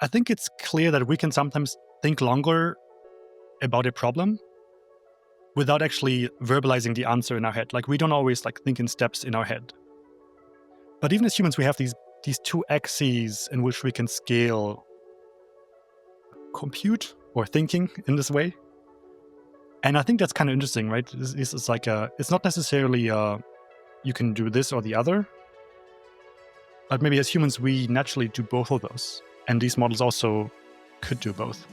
I think it's clear that we can sometimes think longer about a problem without actually verbalizing the answer in our head. Like we don't always think in steps in our head. But even as humans, we have these two axes in which we can scale compute or thinking in this way. And I think that's kind of interesting, right? This is it's not necessarily you can do this or the other, but maybe as humans, we naturally do both of those. And these models also could do both.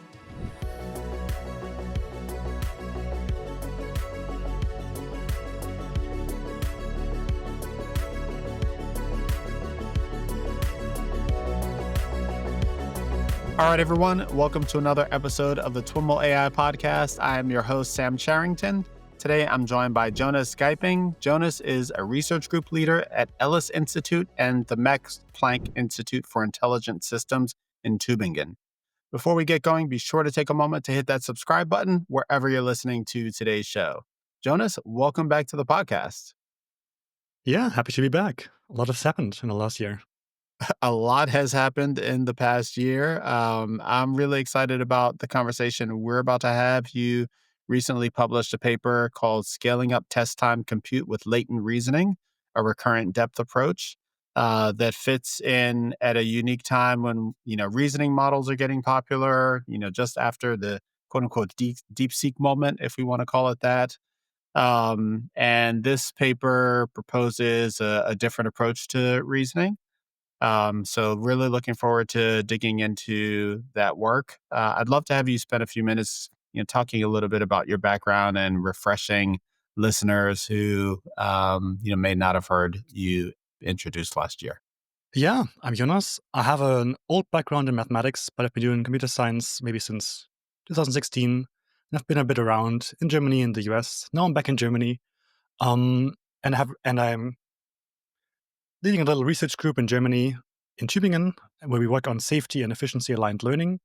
All right, everyone. Welcome to another episode of the TWIML AI podcast. I am your host, Sam Charrington. Today, I'm joined by Jonas Geiping. Jonas is a research group leader at Ellis Institute and the Max Planck Institute for Intelligent Systems in Tübingen. Before we get going, be sure to take a moment to hit that subscribe button wherever you're listening to today's show. Jonas, welcome back to the podcast. Yeah, happy to be back. A lot has happened in the last year. A lot has happened in the past year. I'm really excited about the conversation we're about to have. You recently published a paper called Scaling Up Test Time Compute with Latent Reasoning, a Recurrent Depth Approach that fits in at a unique time when, reasoning models are getting popular, just after the quote unquote DeepSeek moment, if we want to call it that. And this paper proposes a different approach to reasoning. So really looking forward to digging into that work. I'd love to have you spend a few minutes, talking a little bit about your background and refreshing listeners who, may not have heard you introduced last year. Yeah, I'm Jonas. I have an old background in mathematics, but I've been doing computer science maybe since 2016. And I've been a bit around in Germany and the US. Now I'm back in Germany. And I'm leading a little research group in Germany, in Tübingen, where we work on safety and efficiency aligned learning.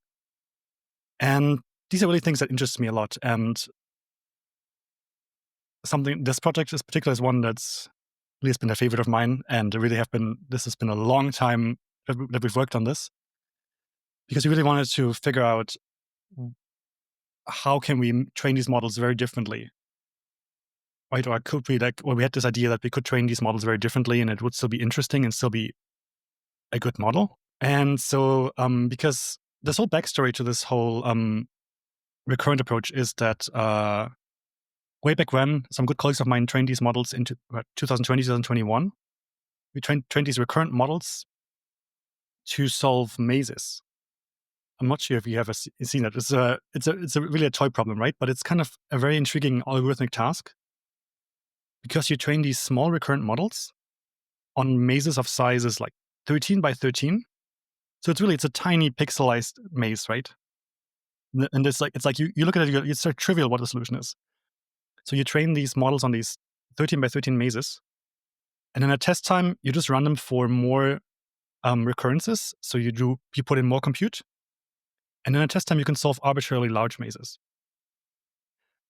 And these are really things that interest me a lot. And this project in particular is one that's really has been a favorite of mine. And this has been a long time that we've worked on this, because we really wanted to figure out how can we train these models very differently. Right? Or could we we had this idea that we could train these models very differently and it would still be interesting and still be a good model. And so, because this whole backstory to this whole recurrent approach is that way back when, some good colleagues of mine trained these models into 2020, 2021. We trained these recurrent models to solve mazes. I'm not sure if you have seen that. It's a really a toy problem, right? But it's kind of a very intriguing algorithmic task, because you train these small recurrent models on mazes of sizes like 13 by 13. So it's a tiny pixelized maze, right? And it's like you look at it, it's so trivial what the solution is. So you train these models on these 13 by 13 mazes, and in a test time, you just run them for more recurrences. So you put in more compute, and in a test time, you can solve arbitrarily large mazes.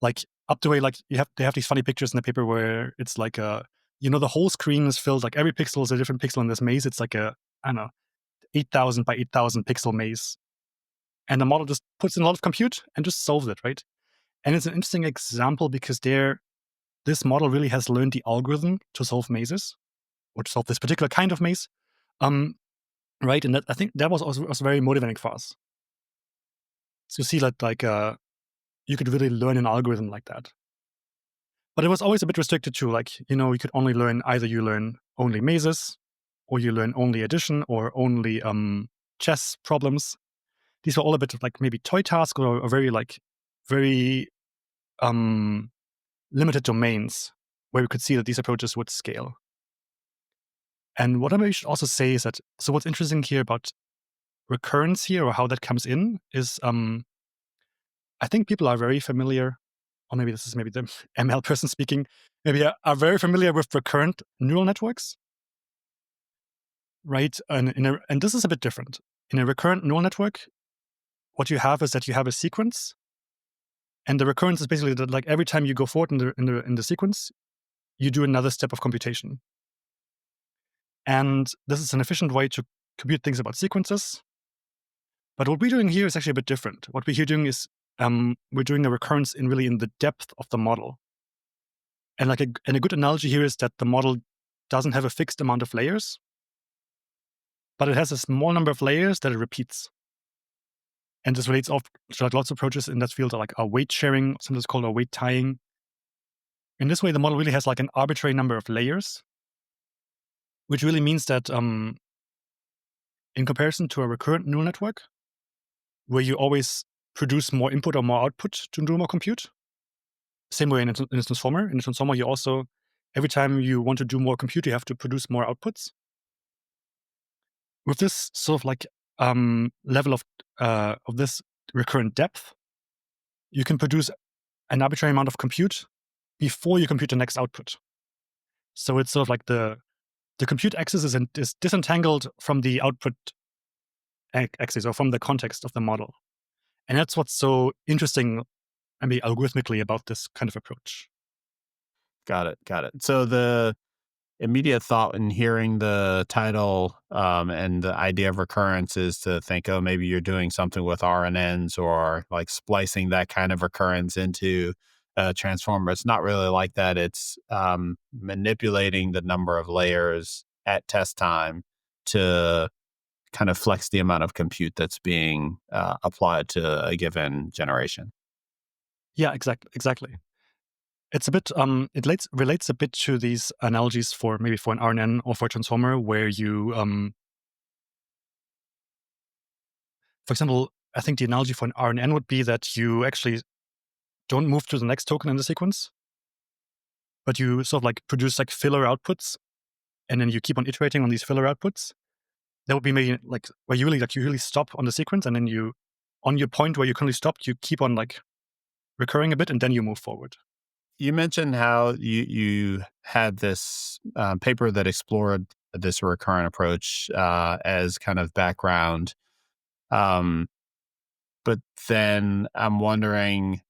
Like up the way, they have these funny pictures in the paper where it's like the whole screen is filled, like every pixel is a different pixel in this maze. It's like I don't know, 8,000 by 8,000 pixel maze. And the model just puts in a lot of compute and just solves it, right? And it's an interesting example because this model really has learned the algorithm to solve mazes, or to solve this particular kind of maze, right? And I think that was also very motivating for us to see that you could really learn an algorithm like that. But it was always a bit restricted to you could only learn, either you learn only mazes, or you learn only addition, or only chess problems. These were all a bit of maybe toy tasks, or very limited domains where we could see that these approaches would scale. And what I should also say is that, so what's interesting here about recurrence here, or how that comes in, is I think people are very familiar, or maybe this is maybe the ML person speaking, maybe are very familiar with recurrent neural networks, right? And this is a bit different. In a recurrent neural network, what you have is that you have a sequence, and the recurrence is basically that every time you go forward in the sequence, you do another step of computation. And this is an efficient way to compute things about sequences. But what we're doing here is actually a bit different. What we're here doing is we're doing a recurrence in the depth of the model. And a good analogy here is that the model doesn't have a fixed amount of layers, but it has a small number of layers that it repeats. And this relates to lots of approaches in that field, like a weight sharing, sometimes called a weight tying. In this way, the model really has an arbitrary number of layers, which really means that in comparison to a recurrent neural network, where you always produce more input or more output to do more compute, same way in a transformer. In a transformer, you also, every time you want to do more compute, you have to produce more outputs. With this sort of level of this recurrent depth, you can produce an arbitrary amount of compute before you compute the next output. So it's sort of like the compute axis is disentangled from the output axis or from the context of the model. And that's what's so interesting, algorithmically about this kind of approach. Got it. Got it. So the immediate thought in hearing the title and the idea of recurrence is to think, oh, maybe you're doing something with RNNs or like splicing that kind of recurrence into a transformer. It's not really like that. It's manipulating the number of layers at test time to kind of flex the amount of compute that's being applied to a given generation. Yeah, exactly. It's a bit relates a bit to these analogies for maybe for an RNN or for a transformer, where you for example, I think the analogy for an RNN would be that you actually don't move to the next token in the sequence, but you sort of produce filler outputs, and then you keep on iterating on these filler outputs. That would be maybe where you really stop on the sequence, and then you, on your point where you currently stopped, you keep on recurring a bit, and then you move forward. You mentioned how you had this paper that explored this recurrent approach as kind of background. Um, but then I'm wondering,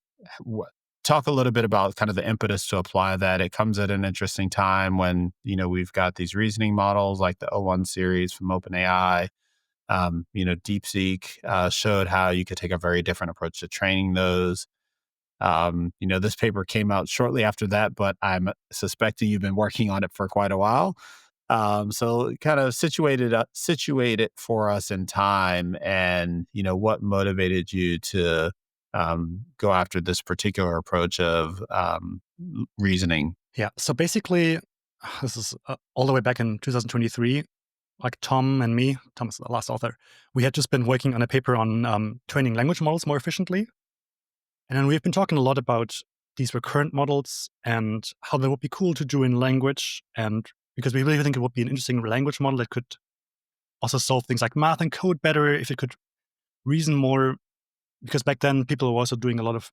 talk a little bit about kind of the impetus to apply that. It comes at an interesting time when, we've got these reasoning models like the O1 series from OpenAI. DeepSeek showed how you could take a very different approach to training those. This paper came out shortly after that, but I'm suspecting you've been working on it for quite a while. So kind of situate it for us in time, and what motivated you to go after this particular approach of reasoning. Yeah. So basically, this is all the way back in 2023. Tom and me, Tom is the last author, we had just been working on a paper on training language models more efficiently. And then we've been talking a lot about these recurrent models and how they would be cool to do in language. And because we really think it would be an interesting language model that could also solve things like math and code better if it could reason more. Because back then, people were also doing a lot of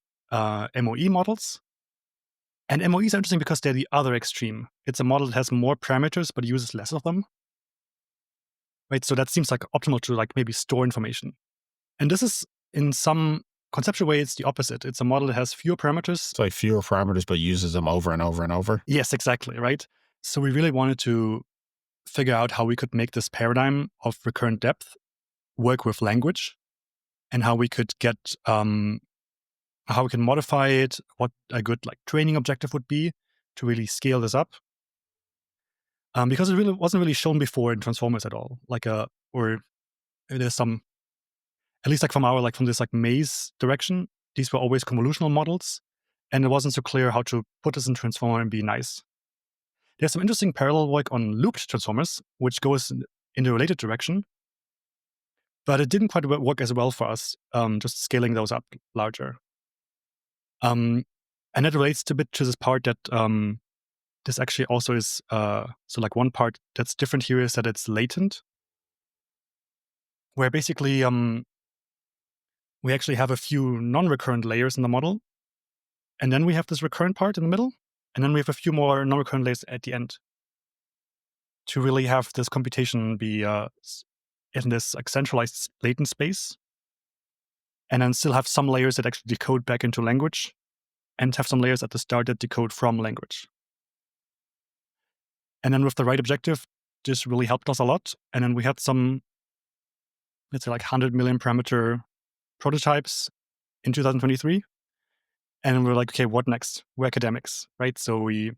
MOE models. And MOEs are interesting because they're the other extreme. It's a model that has more parameters but uses less of them. Right? So that seems optimal to maybe store information. And this is, in some conceptual way, it's the opposite. It's a model that has fewer parameters. It's like fewer parameters, but uses them over and over and over. Yes, exactly, right? So we really wanted to figure out how we could make this paradigm of recurrent depth work with language, and how we could get, how we can modify it, what a good training objective would be to really scale this up. Because it really wasn't really shown before in transformers at all. Or there's some, at least from this maze direction, these were always convolutional models, and it wasn't so clear how to put this in transformer and be nice. There's some interesting parallel work on looped transformers, which goes in the related direction, but it didn't quite work as well for us, just scaling those up larger. And that relates a bit to this part that this actually also is, one part that's different here is that it's latent, where basically we actually have a few non-recurrent layers in the model, and then we have this recurrent part in the middle, and then we have a few more non-recurrent layers at the end to really have this computation be in this centralized latent space, and then still have some layers that actually decode back into language, and have some layers at the start that decode from language. And then with the right objective, this really helped us a lot. And then we had some let's say like 100 million parameter prototypes in 2023. And we're like, okay, what next? We're academics, right? So we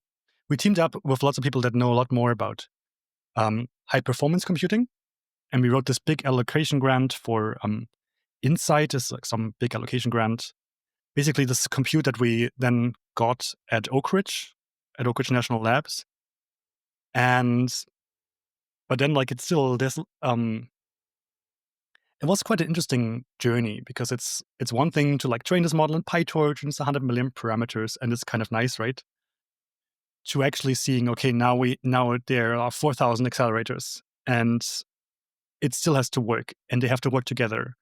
teamed up with lots of people that know a lot more about high performance computing. And we wrote this big allocation grant for Insight, is like some big allocation grant. Basically, this compute that we then got at Oak Ridge National Labs. But then like it's still there's it was quite an interesting journey because it's one thing to like train this model in PyTorch and it's 100 million parameters and it's kind of nice, right? To actually seeing, okay, now there are 4,000 accelerators and it still has to work and they have to work together.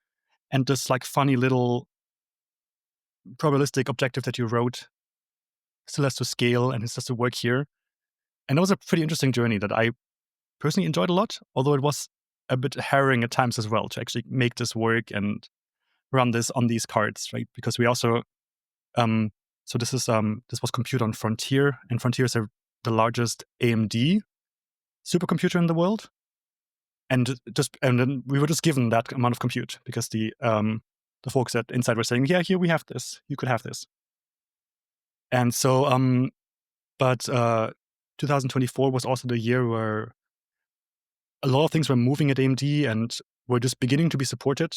And this like funny little probabilistic objective that you wrote still has to scale and it has to work here. And it was a pretty interesting journey that I personally enjoyed a lot, although it was a bit harrowing at times as well to actually make this work and run this on these cards, right? Because we also, so this was compute on Frontier, and Frontier is the largest AMD supercomputer in the world, and then we were just given that amount of compute because the folks at Insight were saying, yeah, here we have this, you could have this, and so but 2024 was also the year where a lot of things were moving at AMD and were just beginning to be supported.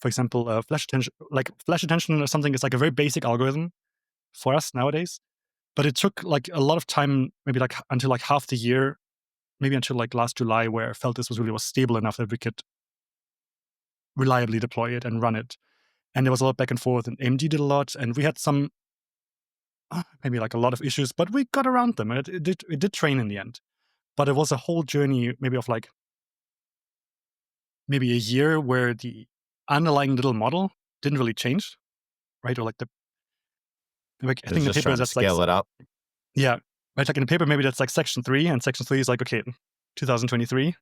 For example, flash attention or something is like a very basic algorithm for us nowadays. But it took like a lot of time, maybe like until like half the year, maybe until like last July, where I felt this was stable enough that we could reliably deploy it and run it. And there was a lot back and forth, and AMD did a lot, and we had some maybe like a lot of issues, but we got around them, and it did train in the end. But it was a whole journey, maybe of like maybe a year where the underlying little model didn't really change, right? Or like I think It's the just paper trying to that's like, scale it up. yeah, right. Like in the paper, maybe that's like section 3, and section 3 is like, okay, 2023.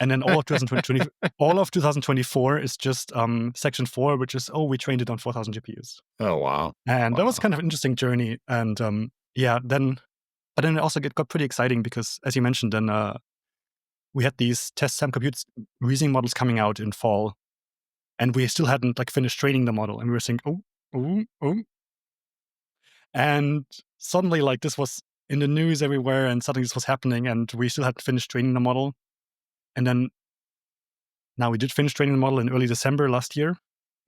And then all of 2020, all of 2024 is just section 4, which is, oh, we trained it on 4,000 GPUs. Oh, wow. And that was Wow. kind of an interesting journey. And but then it also got pretty exciting because, as you mentioned, then we had these test SAM compute reasoning models coming out in fall, and we still hadn't like finished training the model. And we were saying, oh. And suddenly, like, this was in the news everywhere, and suddenly this was happening, and we still hadn't finished training the model. And then now we did finish training the model in early December last year.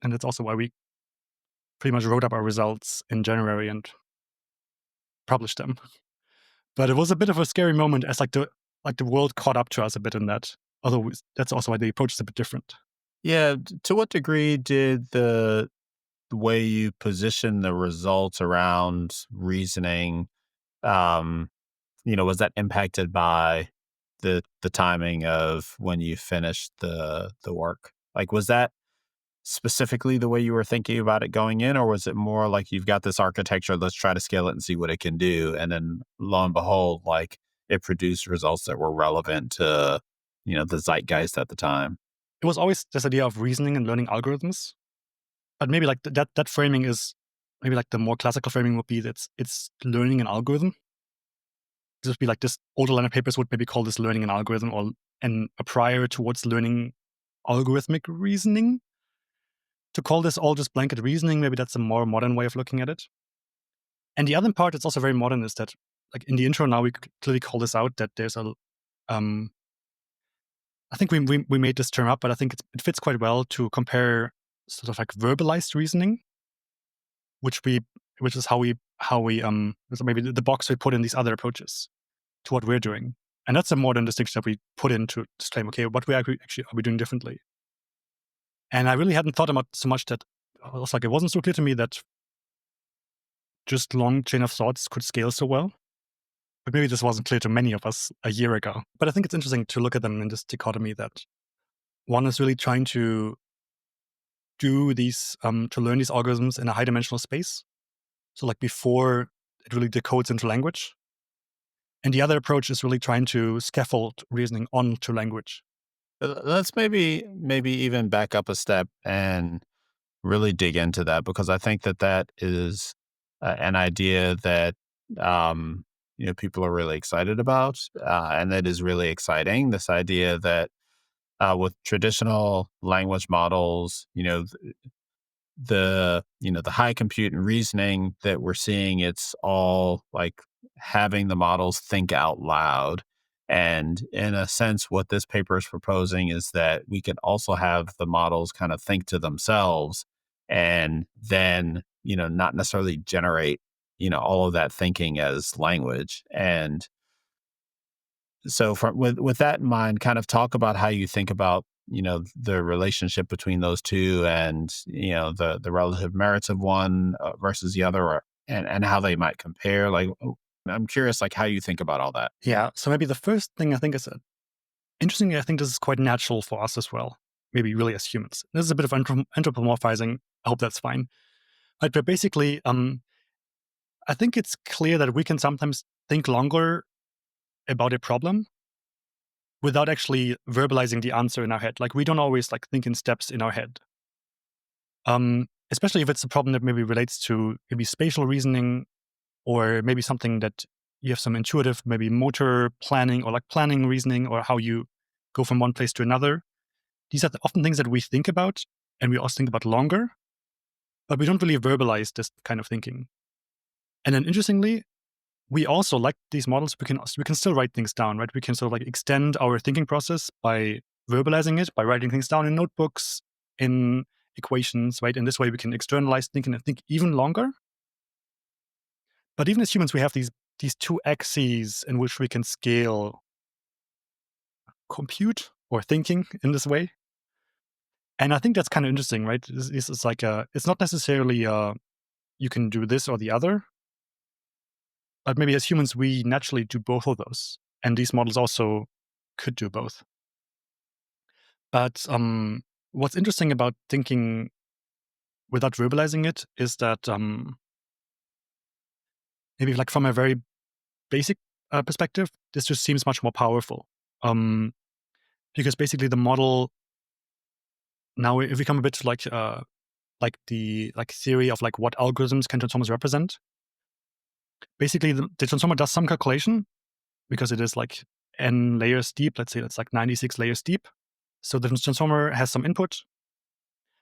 And that's also why we pretty much wrote up our results in January and published them. But it was a bit of a scary moment as the world caught up to us a bit in that. Although that's also why the approach is a bit different. Yeah. To what degree did the way you position the results around reasoning, was that impacted by the timing of when you finished the work? Like, was that specifically the way you were thinking about it going in, or was it more like you've got this architecture, let's try to scale it and see what it can do, and then lo and behold, like it produced results that were relevant to the zeitgeist at the time? It was always this idea of reasoning and learning algorithms. But maybe like that framing is maybe like the more classical framing would be that it's learning an algorithm. This would be like this older line of papers would maybe call this learning an algorithm and a prior towards learning algorithmic reasoning. To call this all just blanket reasoning, maybe that's a more modern way of looking at it. And the other part that's also very modern is that, like in the intro now, we clearly call this out that there's I think we made this term up, but I think it fits quite well to compare sort of like verbalized reasoning, which is how we so maybe the box we put in these other approaches to what we're doing. And that's a modern distinction that we put in to claim, okay, what we actually are we doing differently? And I really hadn't thought about so much that it wasn't so clear to me that just long chain of thoughts could scale so well. But maybe this wasn't clear to many of us a year ago. But I think it's interesting to look at them in this dichotomy that one is really trying to do these, to learn these algorithms in a high dimensional space. So like before it really decodes into language. And the other approach is really trying to scaffold reasoning onto language. Let's maybe even back up a step and really dig into that, because I think that is an idea that people are really excited about, and that is really exciting. This idea that With traditional language models, the high compute and reasoning that we're seeing, it's all like having the models think out loud. And in a sense, what this paper is proposing is that we can also have the models kind of think to themselves and then, not necessarily generate, all of that thinking as language. And so with that in mind, kind of talk about how you think about, the relationship between those two, and, the relative merits of one versus the other, and how they might compare. Like, I'm curious, like, how you think about all that. Yeah. So maybe the first thing I think is interestingly, I think this is quite natural for us as well. Maybe really as humans. This is a bit of anthropomorphizing. I hope that's fine. But basically, I think it's clear that we can sometimes think longer about a problem without actually verbalizing the answer in our head. Like we don't always like think in steps in our head. Especially if it's a problem that maybe relates to maybe spatial reasoning, or maybe something that you have some intuitive, maybe motor planning, or like planning reasoning, or how you go from one place to another. These are often things that we think about, and we also think about longer, but we don't really verbalize this kind of thinking. And then interestingly, we also, like these models, we can still write things down, right? We can sort of like extend our thinking process by verbalizing it, by writing things down in notebooks, in equations, right? In this way, we can externalize thinking and think even longer. But even as humans, we have these two axes in which we can scale compute or thinking in this way. And I think that's kind of interesting, right? This is like it's not necessarily you can do this or the other, but maybe as humans, we naturally do both of those. And these models also could do both. But what's interesting about thinking without verbalizing it is that maybe like from a very basic perspective, this just seems much more powerful. Because basically the model now, if we come a bit to like the theory of like what algorithms can transformers represent, basically the transformer does some calculation because it is like n layers deep. Let's say it's like 96 layers deep. So the transformer has some input.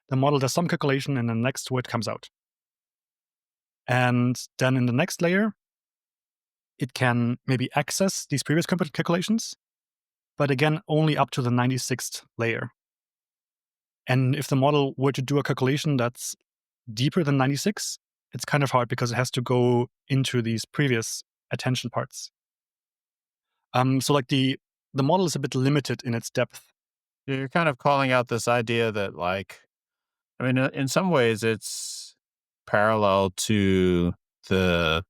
The model does some calculation, and the next word comes out. And then in the next layer, it can maybe access these previous calculations, but again, only up to the 96th layer. And if the model were to do a calculation that's deeper than 96, it's kind of hard because it has to go into these previous attention parts. So like the model is a bit limited in its depth. You're kind of calling out this idea that, like, I mean, in some ways, it's parallel to the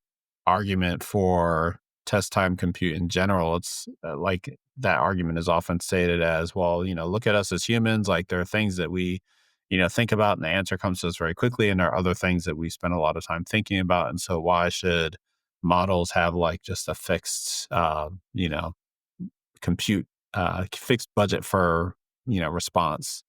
argument for test time compute in general. It's like that argument is often stated as, well, look at us as humans. Like, there are things that we, think about, and the answer comes to us very quickly. And there are other things that we spend a lot of time thinking about. And so, why should models have like just a fixed, compute, fixed budget for, response?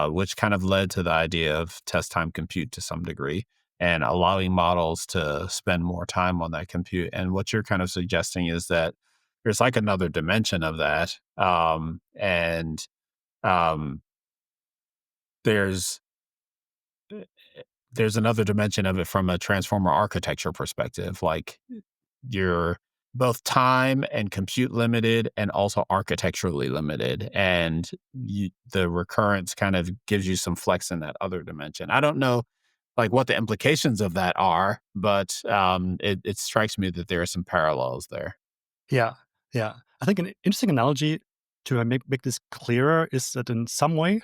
Which kind of led to the idea of test time compute to some degree, and allowing models to spend more time on that compute. And what you're kind of suggesting is that there's like another dimension of that. And there's there's another dimension of it from a transformer architecture perspective. Like, you're both time and compute limited, and also architecturally limited. And the recurrence kind of gives you some flex in that other dimension. I don't know like what the implications of that are, but it strikes me that there are some parallels there. Yeah, yeah. I think an interesting analogy to make this clearer is that in some way,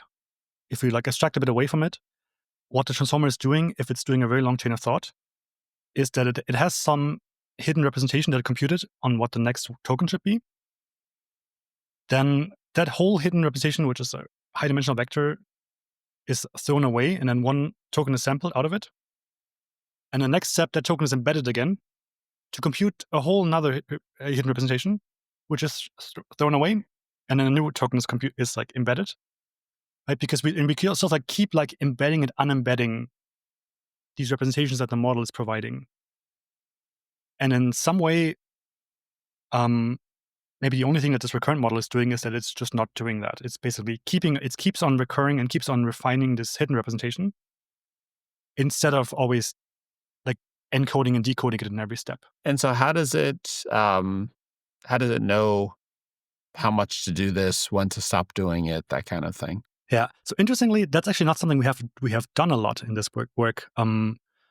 if we like abstract a bit away from it, what the transformer is doing, if it's doing a very long chain of thought, is that it has some hidden representation that it computed on what the next token should be. Then that whole hidden representation, which is a high dimensional vector, is thrown away, and then one token is sampled out of it. And the next step, that token is embedded again to compute a whole another hidden representation, which is thrown away, and then a new token is like embedded, right? Because we can also like keep like embedding and unembedding these representations that the model is providing. And in some way, maybe the only thing that this recurrent model is doing is that it's just not doing that. It's basically keeps on recurring and keeps on refining this hidden representation instead of always like encoding and decoding it in every step. And so how does it know how much to do this, when to stop doing it, that kind of thing? Yeah. So interestingly, that's actually not something we have done a lot in this work.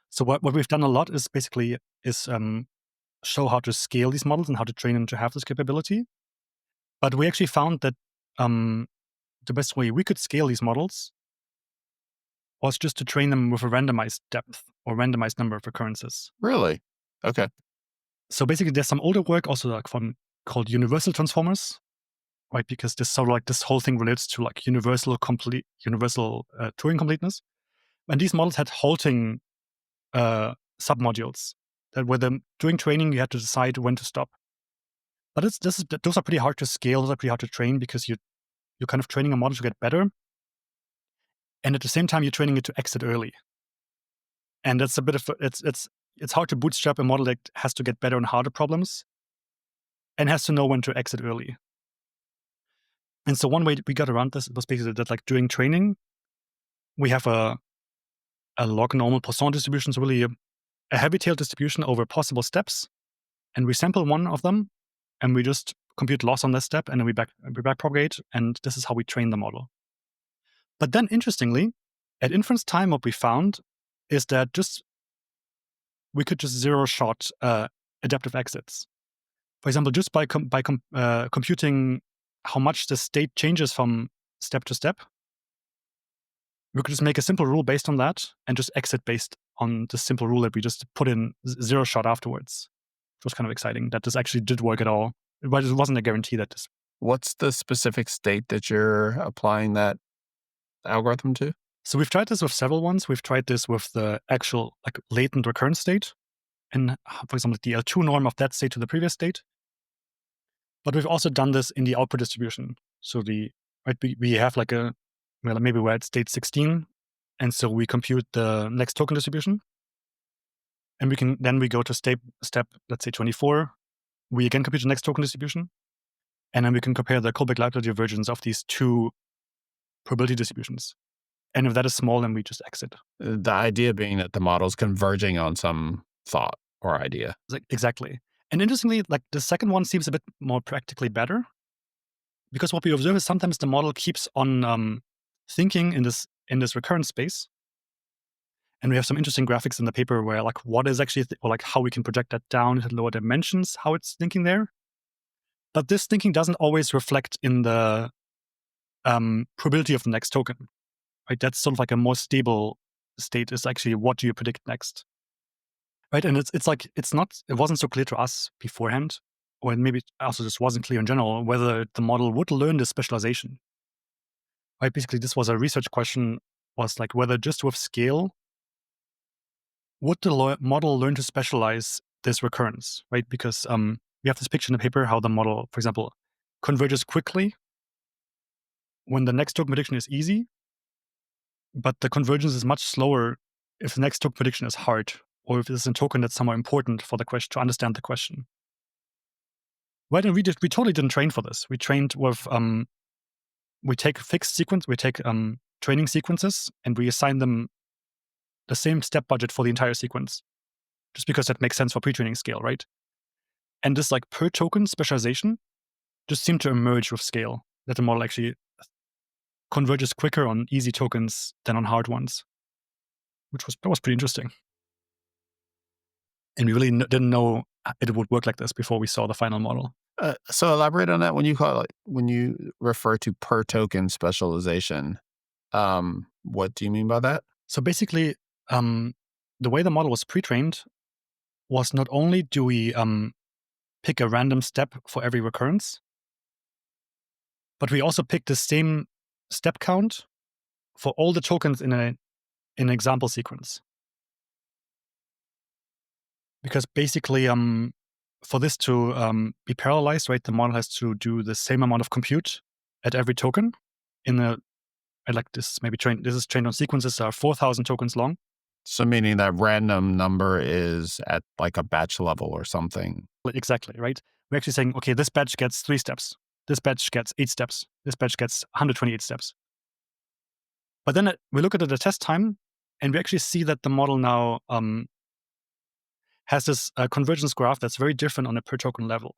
So what we've done a lot is basically show how to scale these models and how to train them to have this capability. But we actually found that the best way we could scale these models was just to train them with a randomized depth or randomized number of recurrences. Really? Okay. So basically, there's some older work also like called universal transformers, right? Because this whole thing relates to like universal Turing completeness. And these models had halting submodules that during training you had to decide when to stop. But those are pretty hard to scale. Those are pretty hard to train because you're kind of training a model to get better, and at the same time you're training it to exit early. And that's a bit of it's hard to bootstrap a model that has to get better on harder problems and has to know when to exit early. And so one way we got around this was basically that like during training, we have a log normal Poisson distribution, so really a heavy-tailed distribution over possible steps, and we sample one of them, and we just compute loss on that step, and then we backpropagate, and this is how we train the model. But then, interestingly, at inference time, what we found is that we could just zero-shot adaptive exits. For example, just by computing how much the state changes from step to step, we could just make a simple rule based on that and just exit based on the simple rule that we just put in zero-shot afterwards. It was kind of exciting that this actually did work at all, but it wasn't a guarantee that this. What's the specific state that you're applying that algorithm to? So we've tried this with several ones. We've tried this with the actual like latent recurrent state, and for example, the L2 norm of that state to the previous state. But we've also done this in the output distribution. So we have like maybe we're at state 16, and so we compute the next token distribution, and we go to step let's say 24. We again compute the next token distribution, and then we can compare the Kolbeck-Leibler divergence of these two probability distributions. And if that is small, then we just exit. The idea being that the model's converging on some thought or idea. Exactly. And interestingly, like the second one seems a bit more practically better, because what we observe is sometimes the model keeps on thinking in this recurrent space. And we have some interesting graphics in the paper where like what is actually, or like how we can project that down into lower dimensions, how it's thinking there. But this thinking doesn't always reflect in the probability of the next token, right? That's sort of like a more stable state is actually what do you predict next, right? And it wasn't so clear to us beforehand, or maybe also just wasn't clear in general, whether the model would learn this specialization, right? Basically, this was a research question, was like whether just with scale, would the model learn to specialize this recurrence, right? Because we have this picture in the paper how the model, for example, converges quickly when the next token prediction is easy, but the convergence is much slower if the next token prediction is hard, or if it's a token that's somewhat important for the question to understand the question. Right, and we totally didn't train for this. We trained with we take training sequences and we assign them the same step budget for the entire sequence, just because that makes sense for pre-training scale, right? And this like per token specialization just seemed to emerge with scale, that the model actually converges quicker on easy tokens than on hard ones, that was pretty interesting. And we really didn't know it would work like this before we saw the final model. So elaborate on that when you refer to per token specialization. What do you mean by that? So basically, the way the model was pre-trained was not only do we pick a random step for every recurrence, but we also pick the same step count for all the tokens in an example sequence. Because basically, for this to be parallelized, right, the model has to do the same amount of compute at every token this is trained on sequences that are 4,000 tokens long. So meaning that random number is at like a batch level or something. Exactly, right? we're actually saying, okay, this batch gets 3 steps. This batch gets 8 steps. This batch gets 128 steps. But then we look at the test time, and we actually see that the model now has this convergence graph that's very different on a per token level.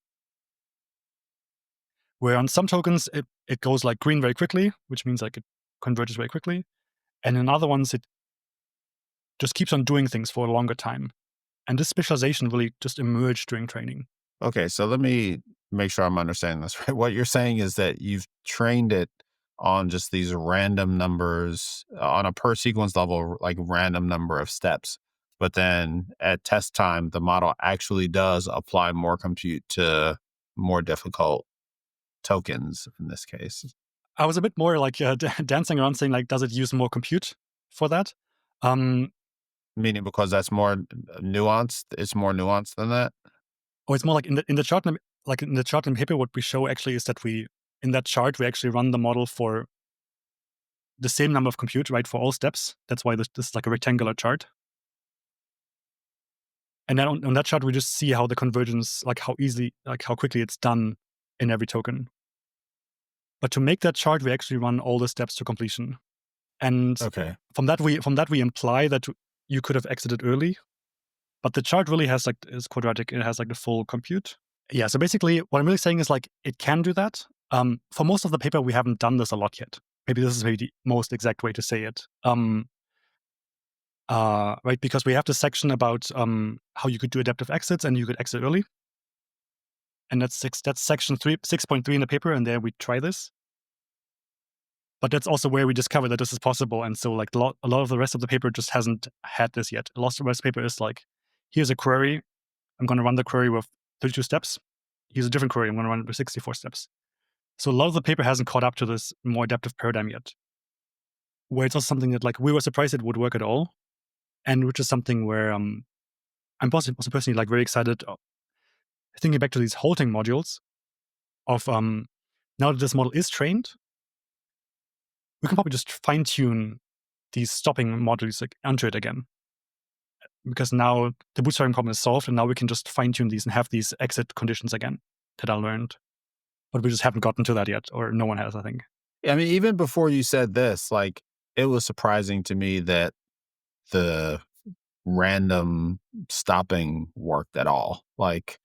Where on some tokens, it goes like green very quickly, which means like it converges very quickly. And in other ones, it just keeps on doing things for a longer time. And this specialization really just emerged during training. Okay, so let me make sure I'm understanding this right. What you're saying is that you've trained it on just these random numbers on a per sequence level, like random number of steps. But then at test time, the model actually does apply more compute to more difficult tokens in this case. I was a bit more like dancing around saying, like, does it use more compute for that? Meaning because that's more nuanced, it's more nuanced than that? Or it's more like in the chart, like in the chart and paper, what we show actually is that in that chart, we actually run the model for the same number of compute, right, for all steps. That's why this is like a rectangular chart. And then on that chart, we just see how the convergence, like how quickly it's done in every token. But to make that chart, we actually run all the steps to completion. And Okay. from that we imply that you could have exited early. But the chart really has is quadratic. It has like the full compute. Yeah. So basically, what I'm really saying is like it can do that. For most of the paper, we haven't done this a lot yet. Maybe this is maybe the most exact way to say it. Right, because we have this section about how you could do adaptive exits and you could exit early. And that's section 6.3 in the paper, and there we try this. But that's also where we discover that this is possible. And so like a lot of the rest of the paper just hasn't had this yet. A lot of the rest of the paper is like, here's a query. I'm going to run the query with 32 steps. Here's a different query. I'm going to run it with 64 steps. So a lot of the paper hasn't caught up to this more adaptive paradigm yet. Where it's also something that like we were surprised it would work at all. And which is something where I'm also personally like very excited thinking back to these halting modules of now that this model is trained, we can probably just fine tune these stopping modules like onto it again. Because now the bootstrapping problem is solved, and now we can just fine tune these and have these exit conditions again that I learned. But we just haven't gotten to that yet, or no one has, I think. I mean, even before you said this, like it was surprising to me that the random stopping worked at all. Like,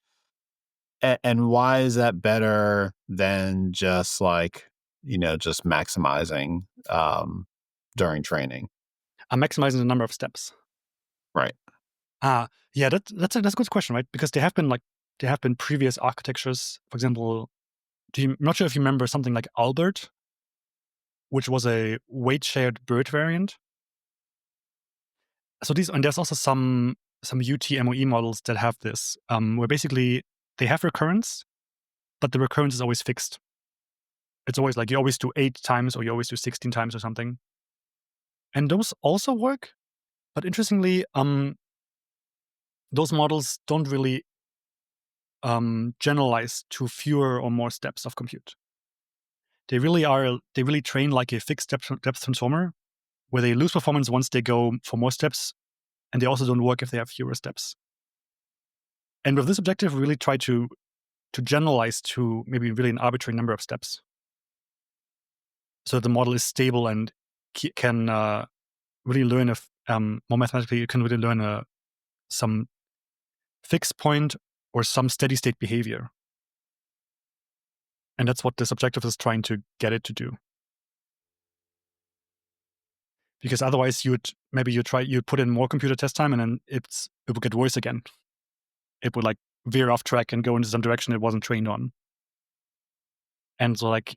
and why is that better than just like, just maximizing during training? I'm maximizing the number of steps. Right. Yeah, that's a good question, right? Because there have been previous architectures. For example, I'm not sure if you remember something like Albert, which was a weight shared BERT variant. So there's also some UTMOE models that have this, where basically they have recurrence, but the recurrence is always fixed. It's always like you always do 8 times or you always do 16 times or something. And those also work, but interestingly, those models don't really generalize to fewer or more steps of compute. They really train like a fixed depth transformer, where they lose performance once they go for more steps, and they also don't work if they have fewer steps. And with this objective, we really try to generalize to maybe really an arbitrary number of steps, so the model is stable and can really learn more mathematically. You can really learn some fixed point or some steady state behavior, and that's what this objective is trying to get it to do. Because otherwise, you'd put in more computer test time, and then it would get worse again. It would like veer off track and go into some direction it wasn't trained on. And so like,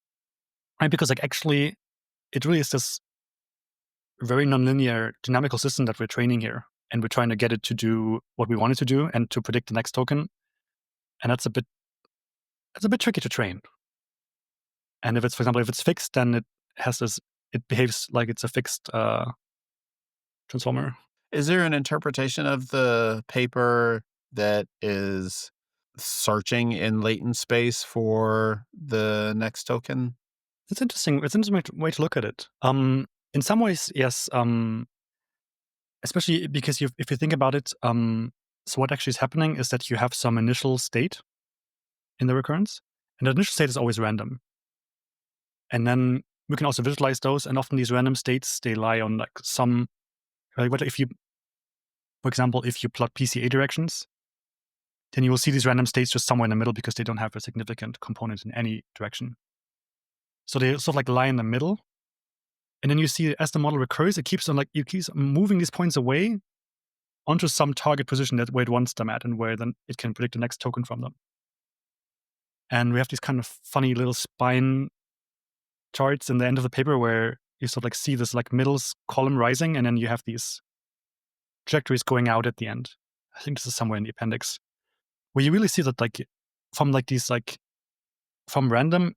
right, because like actually, it really is this very nonlinear dynamical system that we're training here, and we're trying to get it to do what we want it to do and to predict the next token. And that's a bit tricky to train. And if it's, for example, if it's fixed, then it behaves like it's a fixed transformer. Is there an interpretation of the paper that is searching in latent space for the next token? It's interesting. It's an interesting way to look at it. In some ways, yes. Especially because if you think about it, so what actually is happening is that you have some initial state, in the recurrence. And the initial state is always random. And then we can also visualize those. And often these random states, they lie on like some, like what if you, for example, if you plot PCA directions, then you will see these random states just somewhere in the middle because they don't have a significant component in any direction. So they sort of like lie in the middle. And then you see as the model recurs, it keeps on moving these points away onto some target position where it wants them at and where then it can predict the next token from them. And we have these kind of funny little spine charts in the end of the paper where you sort of like see this like middle column rising, and then you have these trajectories going out at the end. I think this is somewhere in the appendix, where you really see that from random,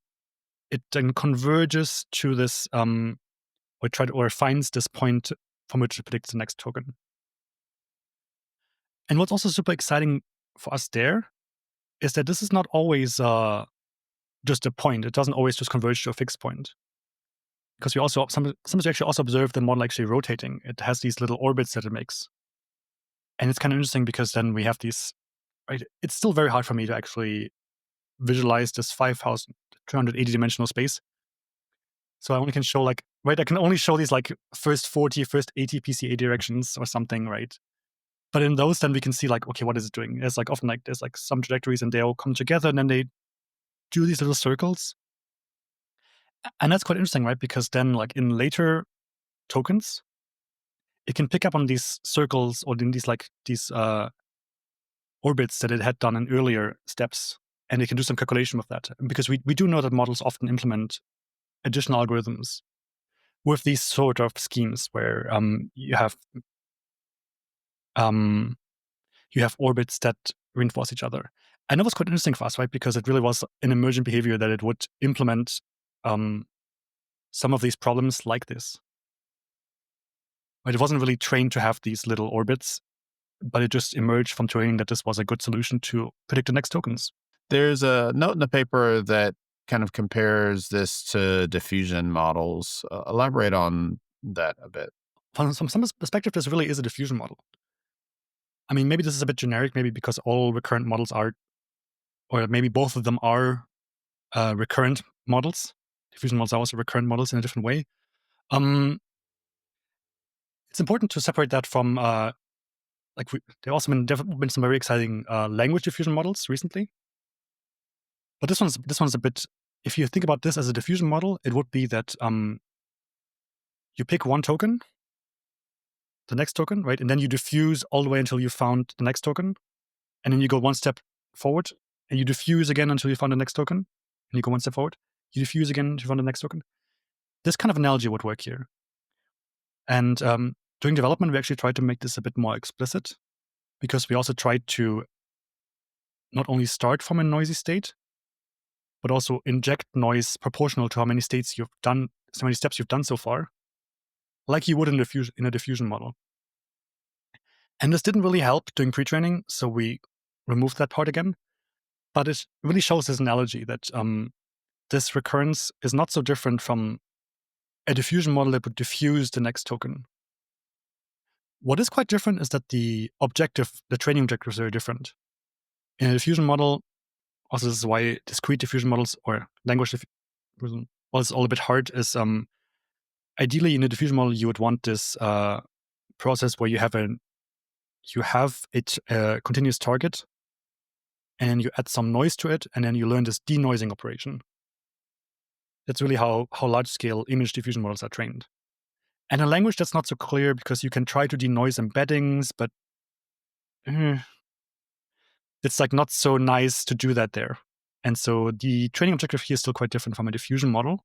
it then converges to this or finds this point from which it predicts the next token. And what's also super exciting for us there is that this is not always just a point. It doesn't always just converge to a fixed point. Because we also sometimes we actually also observe the model actually rotating. It has these little orbits that it makes. And it's kind of interesting because then we have these, right? It's still very hard for me to actually visualize this 5,280 dimensional space. So I only can show I can only show these first 40, first 80 PCA directions or something, right? But in those, then we can see okay, what is it doing? There's often there's some trajectories and they all come together and then they do these little circles. And that's quite interesting, right? Because then in later tokens, it can pick up on these circles or in these orbits that it had done in earlier steps, and it can do some calculation with that. Because we do know that models often implement additional algorithms with these sort of schemes where you have orbits that reinforce each other. And that was quite interesting for us, right? Because it really was an emergent behavior that it would implement some of these problems like this. Right? It wasn't really trained to have these little orbits, but it just emerged from training that this was a good solution to predict the next tokens. There's a note in the paper that kind of compares this to diffusion models. Elaborate on that a bit. From some perspective, this really is a diffusion model. I mean, maybe this is a bit generic, maybe because all recurrent models are, or maybe both of them are recurrent models. Diffusion models are also recurrent models in a different way. It's important to separate that from there also been some very exciting language diffusion models recently. But this one's a bit. If you think about this as a diffusion model, it would be that you pick one token, the next token, right, and then you diffuse all the way until you found the next token, and then you go one step forward, and you diffuse again until you find the next token, and you go one step forward. You diffuse again until you find the next token. This kind of analogy would work here. And during development, we actually tried to make this a bit more explicit, because we also tried to not only start from a noisy state, but also inject noise proportional to how many steps you've done so far, like you would in a diffusion model. And this didn't really help doing pre-training, so we removed that part again. But it really shows this analogy that this recurrence is not so different from a diffusion model that would diffuse the next token. What is quite different is that the training objective is very different. In a diffusion model, also this is why discrete diffusion models or language diffusion models all a bit hard, is ideally in a diffusion model you would want this process where you have a continuous target, and you add some noise to it, and then you learn this denoising operation. That's really how large-scale image diffusion models are trained. And in language, that's not so clear because you can try to denoise embeddings, but it's not so nice to do that there. And so the training objective here is still quite different from a diffusion model,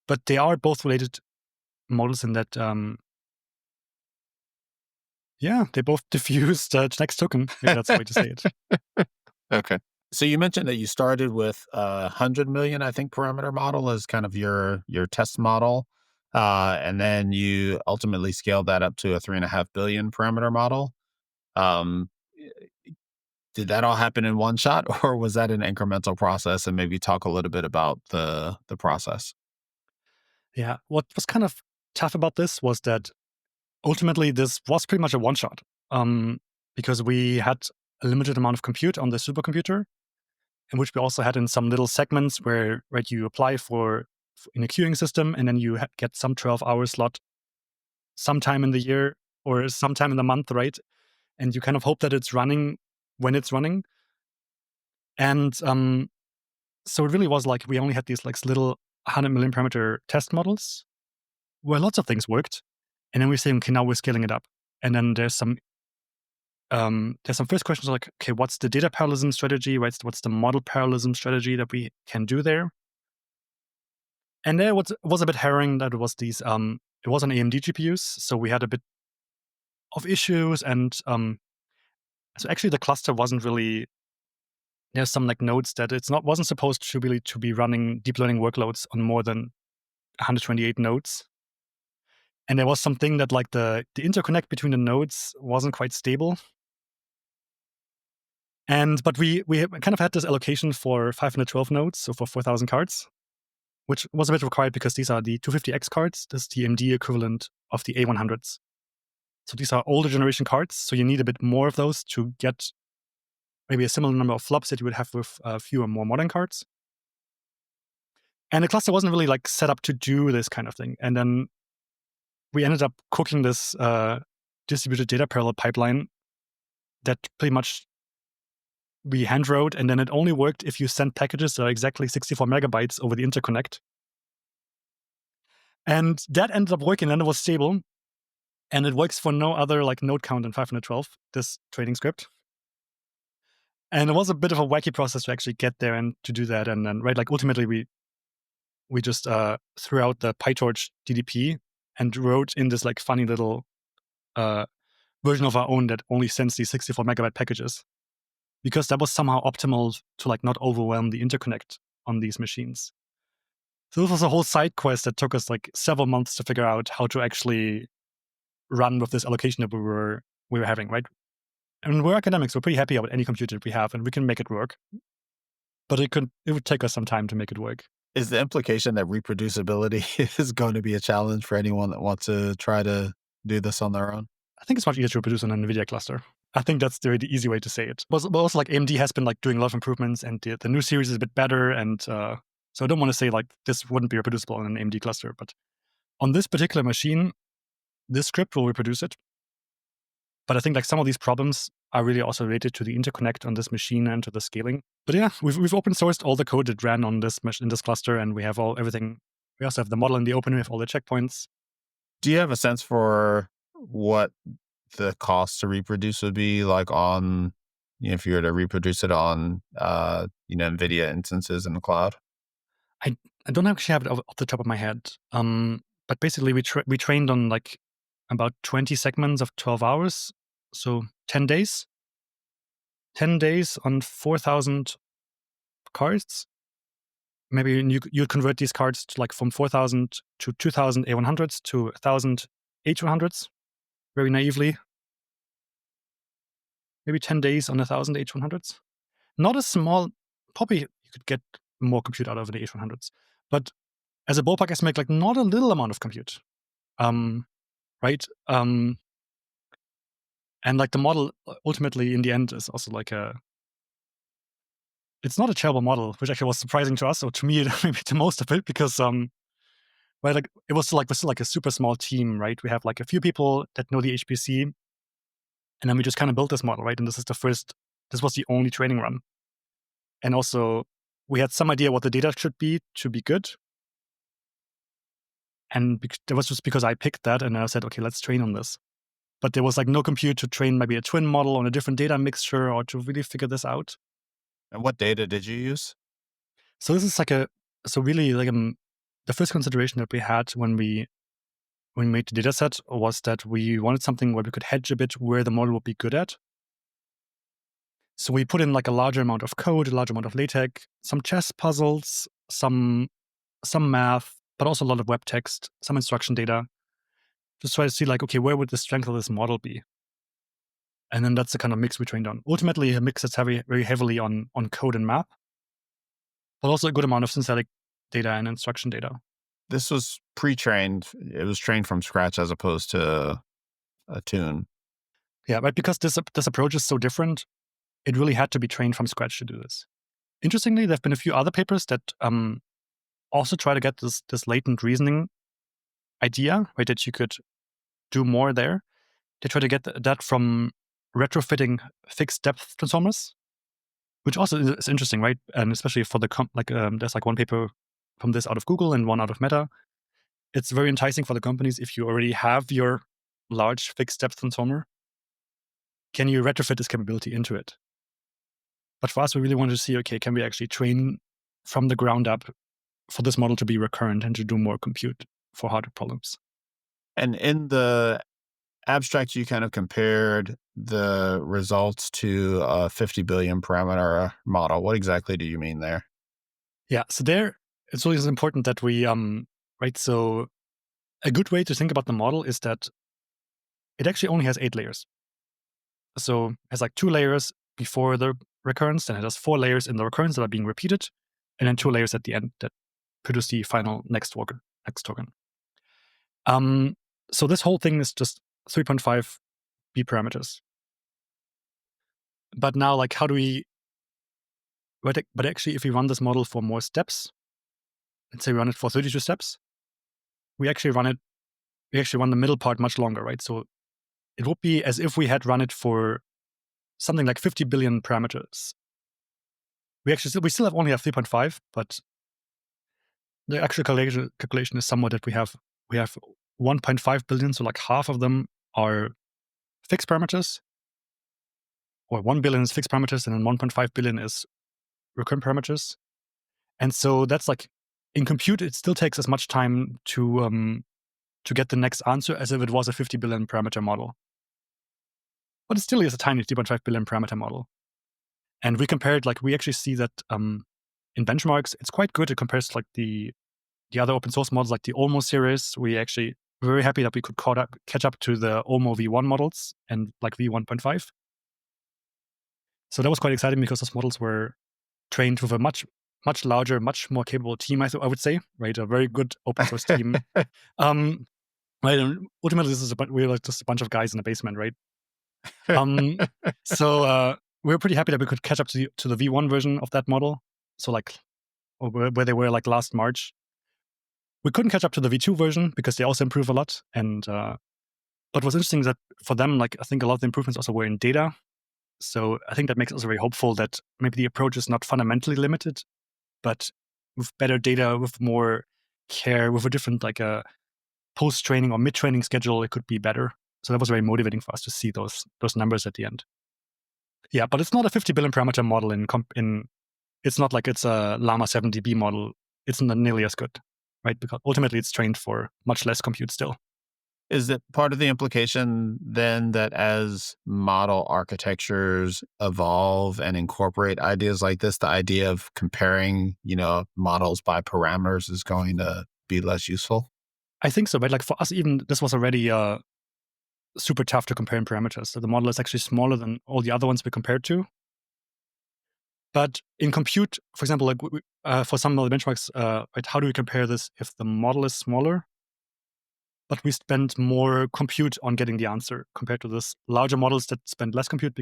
but they are both related models in that, they both diffuse the next token. Maybe that's the way to say it. Okay. So you mentioned that you started with 100 million, I think, parameter model as kind of your test model. And then you ultimately scaled that up to a 3.5 billion parameter model. Did that all happen in one shot, or was that an incremental process? And maybe talk a little bit about the process. Yeah. What was kind of tough about this was that ultimately this was pretty much a one shot, because we had a limited amount of compute on the supercomputer. in which we also had in some little segments where, right, you apply for in a queuing system, and then you get some 12-hour slot sometime in the year or sometime in the month, right? And you kind of hope that it's running when it's running. And so it really was like we only had these like little 100 million parameter test models where lots of things worked. And then we're saying, okay, now we're scaling it up. And then there's some first questions like, okay, what's the data parallelism strategy, right? What's the model parallelism strategy that we can do there? And there was a bit harrowing that it was these, it was on AMD GPUs, so we had a bit of issues, and so actually the cluster wasn't really. There's some like nodes that wasn't supposed to really to be running deep learning workloads on more than 128 nodes, and there was something that like the interconnect between the nodes wasn't quite stable. But we kind of had this allocation for 512 nodes, so for 4,000 cards, which was a bit required because these are the 250X cards. This is the AMD equivalent of the A100s. So these are older generation cards, so you need a bit more of those to get maybe a similar number of flops that you would have with fewer, more modern cards. And the cluster wasn't really like set up to do this kind of thing. And then we ended up cooking this distributed data parallel pipeline that pretty much we hand wrote, and then it only worked if you sent packages that are exactly 64 megabytes over the interconnect. And that ended up working, and it was stable. And it works for no other like node count than 512, this trading script. And it was a bit of a wacky process to actually get there and to do that. And then, right, like ultimately we just threw out the PyTorch DDP and wrote in this like funny little version of our own that only sends these 64 megabyte packages, because that was somehow optimal to like not overwhelm the interconnect on these machines. So this was a whole side quest that took us like several months to figure out how to actually run with this allocation that we were having, right? And we're academics, we're pretty happy about any computer that we have, and we can make it work. But it would take us some time to make it work. Is the implication that reproducibility is going to be a challenge for anyone that wants to try to do this on their own? I think it's much easier to reproduce on an NVIDIA cluster. I think that's the easy way to say it. But also like AMD has been like doing a lot of improvements, and the new series is a bit better. And so I don't want to say like this wouldn't be reproducible on an AMD cluster, but on this particular machine, this script will reproduce it. But I think like some of these problems are really also related to the interconnect on this machine and to the scaling. But yeah, we've open sourced all the code that ran on this in this cluster, and we have everything. We also have the model in the open. We have all the checkpoints. Do you have a sense for what the cost to reproduce would be like on, if you were to reproduce it on, NVIDIA instances in the cloud? I don't actually have it off the top of my head. But basically we trained on like about 20 segments of 12 hours. So 10 days. 10 days on 4,000 cards. Maybe you'd convert these cards to like from 4,000 to 2,000 A100s to 1,000 H100s, very naively. Maybe 10 days on 1,000 H100s. Not a small, probably you could get more compute out of the H100s. But as a ballpark estimate, like not a little amount of compute. Right? And like the model ultimately in the end is also like it's not a terrible model, which actually was surprising to us, or to me, maybe to most of it, because right, like it was still like a super small team, right? We have like a few people that know the HPC, and then we just kind of built this model, right? And this was the only training run. And also we had some idea what the data should be to be good. And that was just because I picked that, and I said, okay, let's train on this. But there was like no compute to train maybe a twin model on a different data mixture or to really figure this out. And what data did you use? So this is like the first consideration that we had when we made the dataset was that we wanted something where we could hedge a bit where the model would be good at. So we put in like a larger amount of code, a large amount of LaTeX, some chess puzzles, some math, but also a lot of web text, some instruction data. Just try to see like, okay, where would the strength of this model be? And then that's the kind of mix we trained on. Ultimately, a mix that's very heavily on code and math, but also a good amount of synthetic data and instruction data. This was pre-trained. It was trained from scratch as opposed to a tune. Yeah, right. Because this approach is so different, it really had to be trained from scratch to do this. Interestingly, there have been a few other papers that also try to get this latent reasoning idea, right, that you could do more there. They try to get that from retrofitting fixed depth transformers, which also is interesting, right? And especially for the there's like one paper from this out of Google and one out of Meta. It's very enticing for the companies if you already have your large fixed depth transformer. Can you retrofit this capability into it? But for us, we really wanted to see, okay, can we actually train from the ground up for this model to be recurrent and to do more compute for harder problems? And in the abstract, you kind of compared the results to a 50 billion parameter model. What exactly do you mean there? Yeah, so there, it's always important that we, right, so a good way to think about the model is that it actually only has 8 layers. So it has like 2 layers before the recurrence, then it has 4 layers in the recurrence that are being repeated, and then 2 layers at the end that produce the final next token. So this whole thing is just 3.5 B parameters. But now, like, how do we? But actually, if we run this model for more steps, let's say we run it for 32 steps, we actually run it. We actually run the middle part much longer, right? So it would be as if we had run it for something like 50 billion parameters. We still only have 3.5, but the actual calculation is somewhat that we have 1.5 billion, so like half of them are fixed parameters, or 1 billion is fixed parameters, and then 1.5 billion is recurrent parameters. And so that's like, in compute, it still takes as much time to get the next answer as if it was a 50 billion parameter model. But it still is a tiny 3.5 billion parameter model. And we compared, like, we actually see that in benchmarks, it's quite good. It compares to like the other open source models, like the Olmo series. We actually were very happy that we could catch up to the Olmo V1 models and like V1.5. So that was quite exciting because those models were trained with a much larger, much more capable team, I would say, right? A very good open source team. Right. And ultimately, we're like just a bunch of guys in a basement, right? So we were pretty happy that we could catch up to the V1 version of that model. So like, where they were like last March. We couldn't catch up to the V2 version because they also improve a lot. And but what's interesting is that for them, like, I think a lot of the improvements also were in data. So I think that makes us very hopeful that maybe the approach is not fundamentally limited, but with better data, with more care, with a different like a post-training or mid-training schedule, it could be better. So that was very motivating for us to see those numbers at the end. Yeah, but it's not a 50 billion parameter model it's not like it's a Llama 7DB model. It's not nearly as good, right? Because ultimately it's trained for much less compute still. Is it part of the implication then that as model architectures evolve and incorporate ideas like this, the idea of comparing, models by parameters is going to be less useful? I think so, but like for us, even this was already super tough to compare in parameters. So the model is actually smaller than all the other ones we compared to. But in compute, for example, like for some of the benchmarks, right, how do we compare this if the model is smaller, but we spend more compute on getting the answer compared to this larger models that spend less compute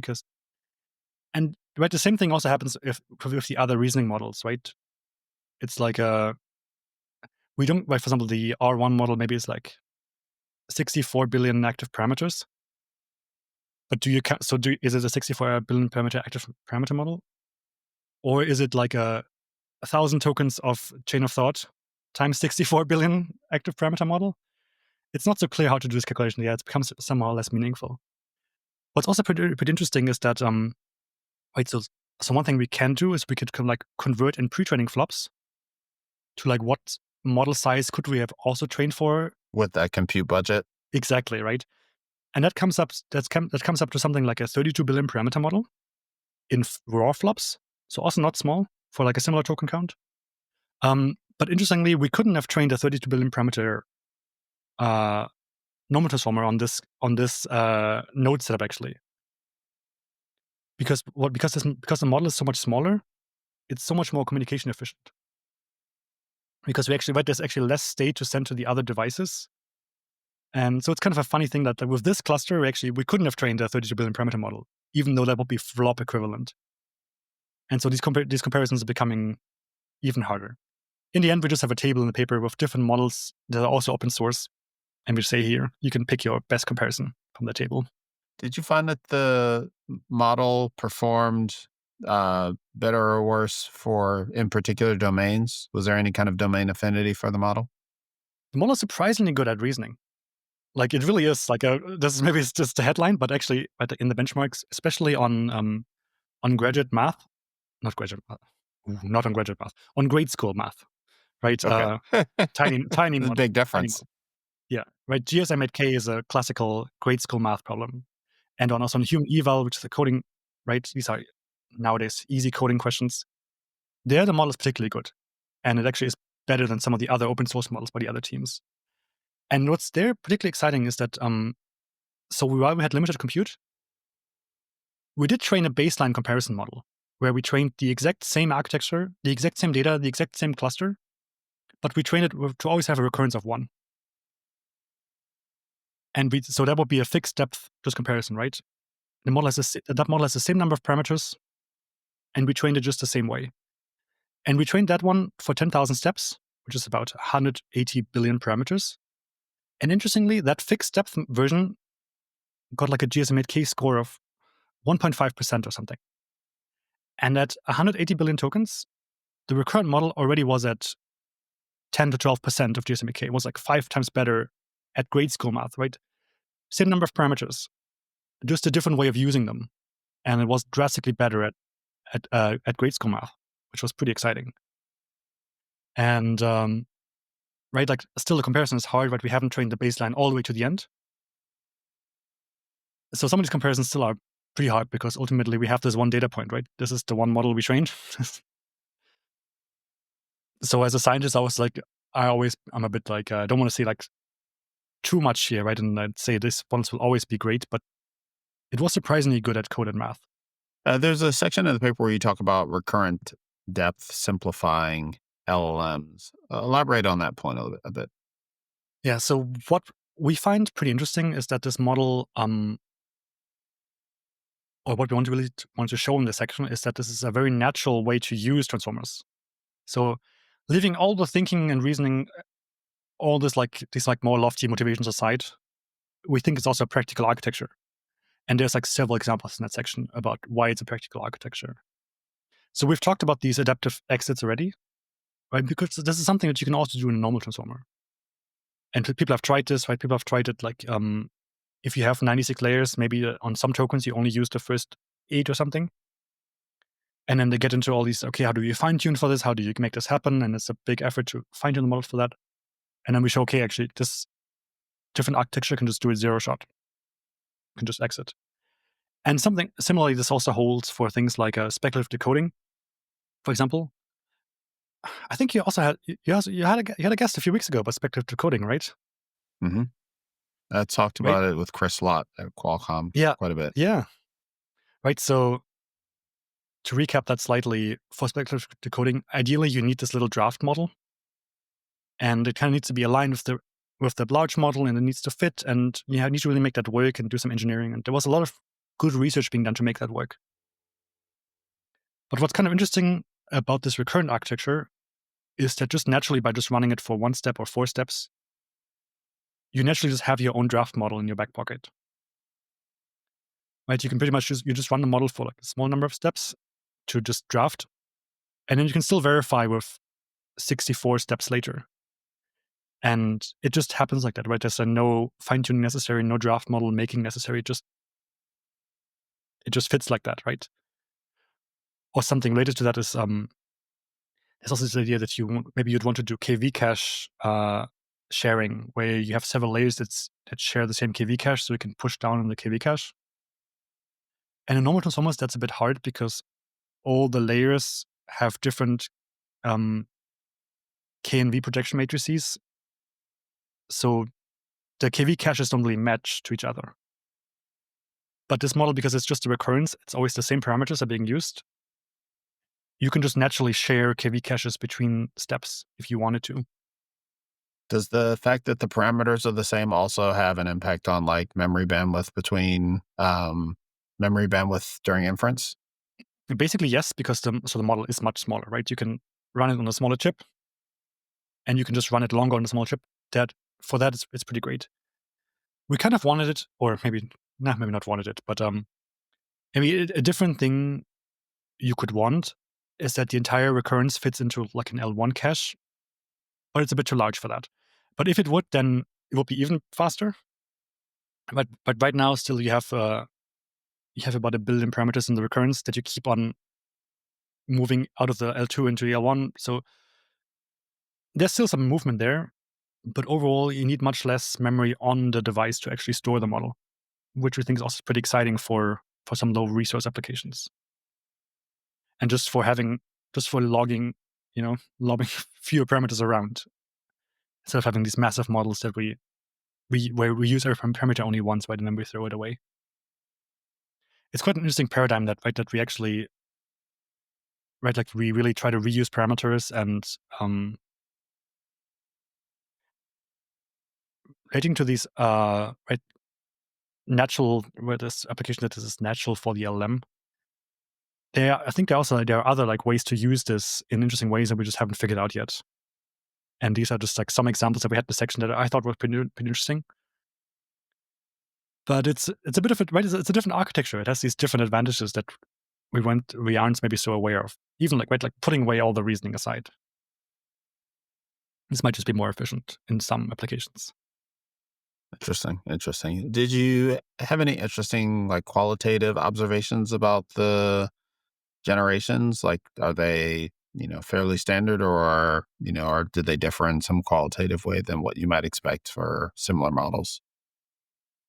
and right, the same thing also happens with the other reasoning models, right? It's like we don't, like, for example, the R1 model maybe is like 64 billion active parameters. But is it a 64 billion parameter active parameter model? Or is it like 1,000 tokens of chain of thought times 64 billion active parameter model? It's not so clear how to do this calculation. Yeah, it becomes somehow less meaningful. What's also pretty interesting is that, right, so one thing we can do is we could convert in pre-training flops to like what model size could we have also trained for? With that compute budget? Exactly, right? And that comes up to something like a 32 billion parameter model in raw flops. So also not small for like a similar token count. But interestingly, we couldn't have trained a 32 billion parameter normal transformer on this node setup actually, because the model is so much smaller, it's so much more communication efficient. Because there's actually less state to send to the other devices, and so it's kind of a funny thing that with this cluster we couldn't have trained a 32 billion parameter model, even though that would be flop equivalent. And so these comparisons are becoming even harder. In the end, we just have a table in the paper with different models that are also open source. And we say here, you can pick your best comparison from the table. Did you find that the model performed better or worse in particular domains? Was there any kind of domain affinity for the model? The model is surprisingly good at reasoning. Like it really is. Like this is maybe it's just a headline, but actually in the benchmarks, especially on graduate math, not graduate math, not on graduate math, on grade school math, right? Okay. Tiny There's a model, big tiny difference. model. Yeah, right. GSM8K is a classical grade school math problem, and also on human eval, which is the coding, right? These are nowadays easy coding questions. There, the model is particularly good, and it actually is better than some of the other open source models by the other teams. And what's there particularly exciting is that so while we had limited compute, we did train a baseline comparison model where we trained the exact same architecture, the exact same data, the exact same cluster, but we trained it to always have a recurrence of 1. And so that would be a fixed depth just comparison, right? That model has the same number of parameters, and we trained it just the same way. And we trained that one for 10,000 steps, which is about 180 billion parameters. And interestingly, that fixed depth version got like a GSM8K score of 1.5% or something. And at 180 billion tokens, the recurrent model already was at 10 to 12% of GSM8K. It was like 5 times better at grade school math, right? Same number of parameters, just a different way of using them. And it was drastically better at grade school math, which was pretty exciting. And right, like still the comparison is hard, right? We haven't trained the baseline all the way to the end. So some of these comparisons still are pretty hard because ultimately we have this one data point, right? This is the one model we trained. So as a scientist, I'm a bit like, I don't want to say like too much here, right? And I'd say this models will always be great, but it was surprisingly good at code and math. There's a section of the paper where you talk about recurrent depth simplifying LLMs. Elaborate on that point a bit. Yeah. So what we find pretty interesting is that this model, or what we want to show in this section is that this is a very natural way to use transformers. So leaving all the thinking and reasoning, all these more lofty motivations aside, we think it's also a practical architecture. And there's like several examples in that section about why it's a practical architecture. So we've talked about these adaptive exits already, right? Because this is something that you can also do in a normal transformer. And people have tried this, right? People have tried it like if you have 96 layers, maybe on some tokens you only use the first 8 or something. And then they get into all these, okay, how do you fine tune for this? How do you make this happen? And it's a big effort to fine tune the model for that. And then we show, okay, actually, this different architecture can just do it 0 shot, can just exit. And something similarly, this also holds for things like speculative decoding, for example. I think you also had a guest a few weeks ago about speculative decoding, right? Mm-hmm. I talked Right. about it with Chris Lott at Qualcomm quite a bit. Yeah. Right. So to recap that slightly, for speculative decoding, ideally you need this little draft model, and it kind of needs to be aligned with the large model, and it needs to fit, and you need to really make that work and do some engineering. And there was a lot of good research being done to make that work. But what's kind of interesting about this recurrent architecture is that just naturally, by just running it for 1 step or 4 steps, you naturally just have your own draft model in your back pocket. Right? You can pretty much just run the model for like a small number of steps to just draft, and then you can still verify with 64 steps later. And it just happens like that, right? There's no fine-tuning necessary, no draft model making necessary. It just fits like that, right? Or something related to that is there's also this idea that you'd want to do KV cache sharing, where you have several layers that share the same KV cache, so you can push down on the KV cache. And in normal transformers, that's a bit hard because all the layers have different K and V projection matrices. So the KV caches don't really match to each other. But this model, because it's just a recurrence, it's always the same parameters are being used. You can just naturally share KV caches between steps if you wanted to. Does the fact that the parameters are the same also have an impact on like memory bandwidth during inference? Basically, yes, because the model is much smaller, right? You can run it on a smaller chip, and you can just run it longer on a small chip. For that, it's pretty great. We kind of wanted it, or maybe not wanted it, but maybe a different thing you could want is that the entire recurrence fits into like an L1 cache, but it's a bit too large for that. But if it would, then it would be even faster. But right now, still you have about 1 billion parameters in the recurrence that you keep on moving out of the L2 into the L1. So there's still some movement there, but overall, you need much less memory on the device to actually store the model, which we think is also pretty exciting for some low resource applications. And just for logging, logging fewer parameters around instead of having these massive models that where we use every parameter only once, right, and then we throw it away. It's quite an interesting paradigm that we actually, right, like we really try to reuse parameters and relating to these right natural, where this application that this is natural for the LLM. I think there are other like ways to use this in interesting ways that we just haven't figured out yet. And these are just like some examples that we had in the section that I thought were pretty interesting. But it's a bit of it, right? It's a different architecture. It has these different advantages that we aren't maybe so aware of. Even like putting away all the reasoning aside. This might just be more efficient in some applications. Interesting. Did you have any interesting like qualitative observations about the generations? Like, are they, fairly standard, or did they differ in some qualitative way than what you might expect for similar models?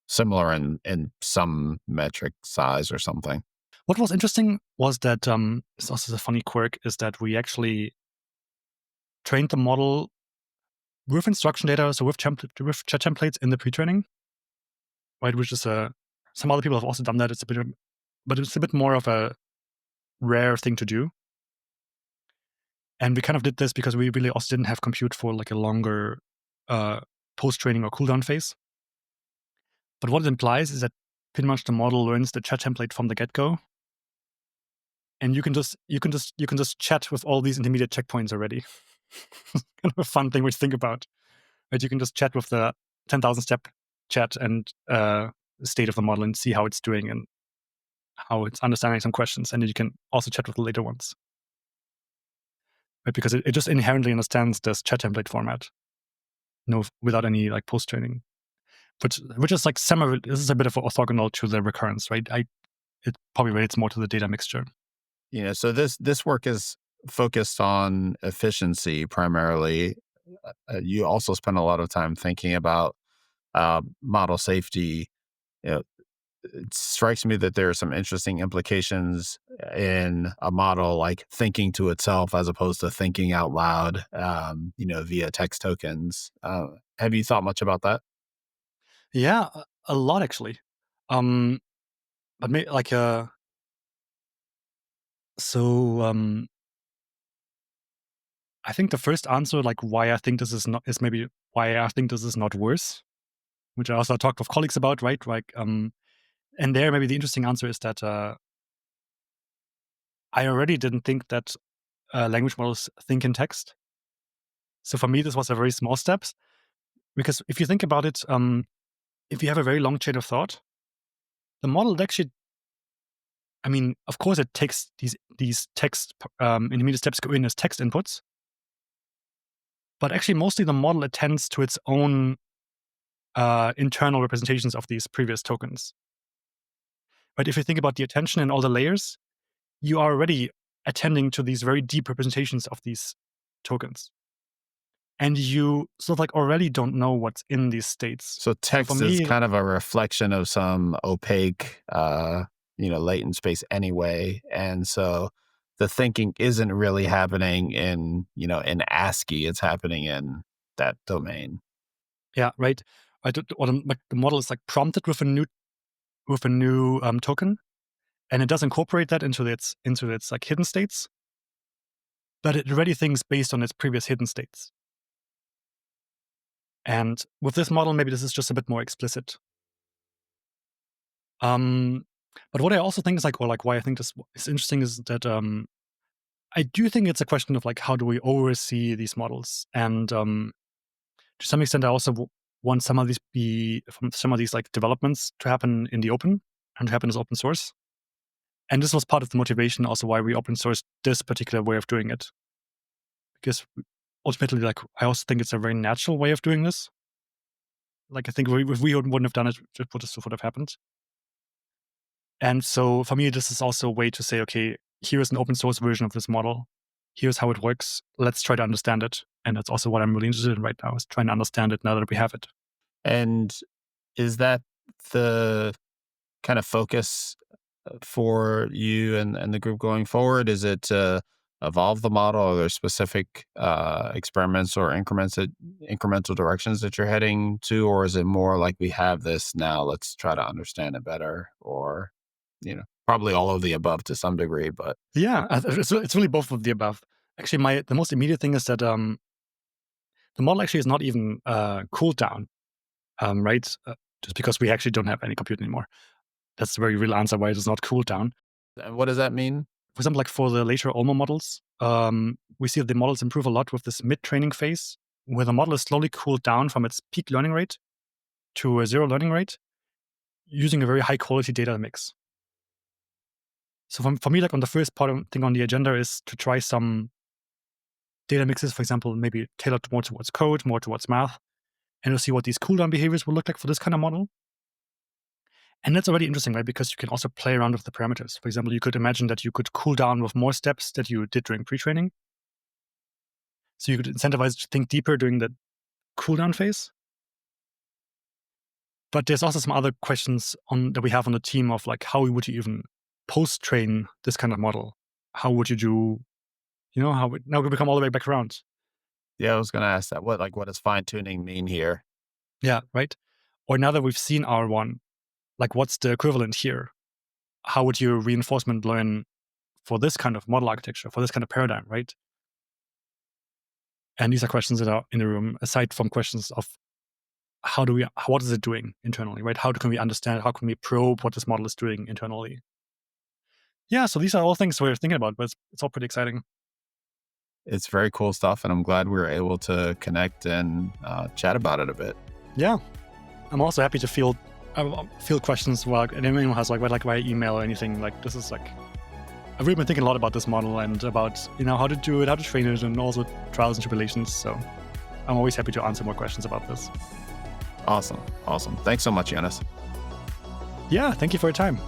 Similar in some metric size or something. What was interesting was that it's also a funny quirk is that we actually trained the model with instruction data, so with chat templates in the pre-training, right? Which is some other people have also done that. But it's a bit more of a rare thing to do. And we kind of did this because we really also didn't have compute for like a longer post-training or cooldown phase. But what it implies is that pretty much the model learns the chat template from the get-go, and you can just chat with all these intermediate checkpoints already. Kind of a fun thing to think about. Right? You can just chat with the 10,000 step chat and state of the model and see how it's doing and how it's understanding some questions, and then you can also chat with the later ones. Right? Because it just inherently understands this chat template format, without any like post training. Which is like this is a bit of orthogonal to the recurrence, right? It probably relates more to the data mixture. So this work is focused on efficiency primarily. You also spend a lot of time thinking about model safety. It strikes me that there are some interesting implications in a model like thinking to itself as opposed to thinking out loud, via text tokens. Have you thought much about that? Yeah, a lot actually. But maybe like so I think the first answer, like why I think this is not, is maybe why I think this is not worse, which I also talked with colleagues about, right? Like and there maybe the interesting answer is that I already didn't think that language models think in text. So for me, this was a very small step, because if you think about it, if you have a very long chain of thought, the model actually, I mean, of course, it takes these text intermediate steps go in as text inputs, but actually, mostly the model attends to its own internal representations of these previous tokens. But if you think about the attention and all the layers, you are already attending to these very deep representations of these tokens, and you sort of like already don't know what's in these states. So So for text is me, kind of a reflection of some opaque, latent space anyway. And so the thinking isn't really happening in ASCII. It's happening in that domain. yeah, right. Like the model is like prompted with a new token, and it does incorporate that into its like hidden states, but it already thinks based on its previous hidden states. And with this model, maybe this is just a bit more explicit. But what I also think is why I think this is interesting is that I do think it's a question of how do we oversee these models, and to some extent, I also want some of these developments to happen in the open and to happen as open source. And this was part of the motivation also why we open sourced this particular way of doing it, because ultimately, I also think it's a very natural way of doing this. I think if we wouldn't have done it, this would have happened. And so for me, this is also a way to say, okay, here's an open source version of this model. Here's how it works. Let's try to understand it. And that's also what I'm really interested in right now, is trying to understand it now that we have it. And is that the kind of focus for you and the group going forward? Is it to evolve the model? Are there specific experiments or incremental directions that you're heading to? Or is it more like we have this now, let's try to understand it better? Or, probably all of the above to some degree, but Yeah, it's really both of the above. Actually, the most immediate thing is that the model actually is not even cooled down, right? Just because we actually don't have any compute anymore. That's the very real answer why it is not cooled down. and what does that mean? For example, for the later Olmo models, we see that the models improve a lot with this mid-training phase, where the model is slowly cooled down from its peak learning rate to a zero learning rate, using a very high-quality data mix. So for me, on the first thing on the agenda is to try some data mixes, for example, maybe tailored more towards code, more towards math, and to see what these cooldown behaviors will look like for this kind of model. And that's already interesting, right? Because you can also play around with the parameters. For example, you could imagine that you could cool down with more steps that you did during pre-training. So you could incentivize to think deeper during the cooldown phase. But there's also some other questions that we have on the team of how would you even post-train this kind of model? How would you do, now we become all the way back around. Yeah, I was going to ask that. What does fine tuning mean here? Yeah, right. Or now that we've seen R1, what's the equivalent here? How would you reinforcement learn for this kind of model architecture, for this kind of paradigm, right? And these are questions that are in the room, aside from questions of what is it doing internally, right? How can we understand, how can we probe what this model is doing internally? Yeah, so these are all things we're thinking about, but it's all pretty exciting. It's very cool stuff, and I'm glad we were able to connect and chat about it a bit. Yeah, I'm also happy to field questions if anyone has via email or anything. This is I've really been thinking a lot about this model and about how to do it, how to train it, and also trials and tribulations. So I'm always happy to answer more questions about this. Awesome. Thanks so much, Jonas. Yeah, thank you for your time.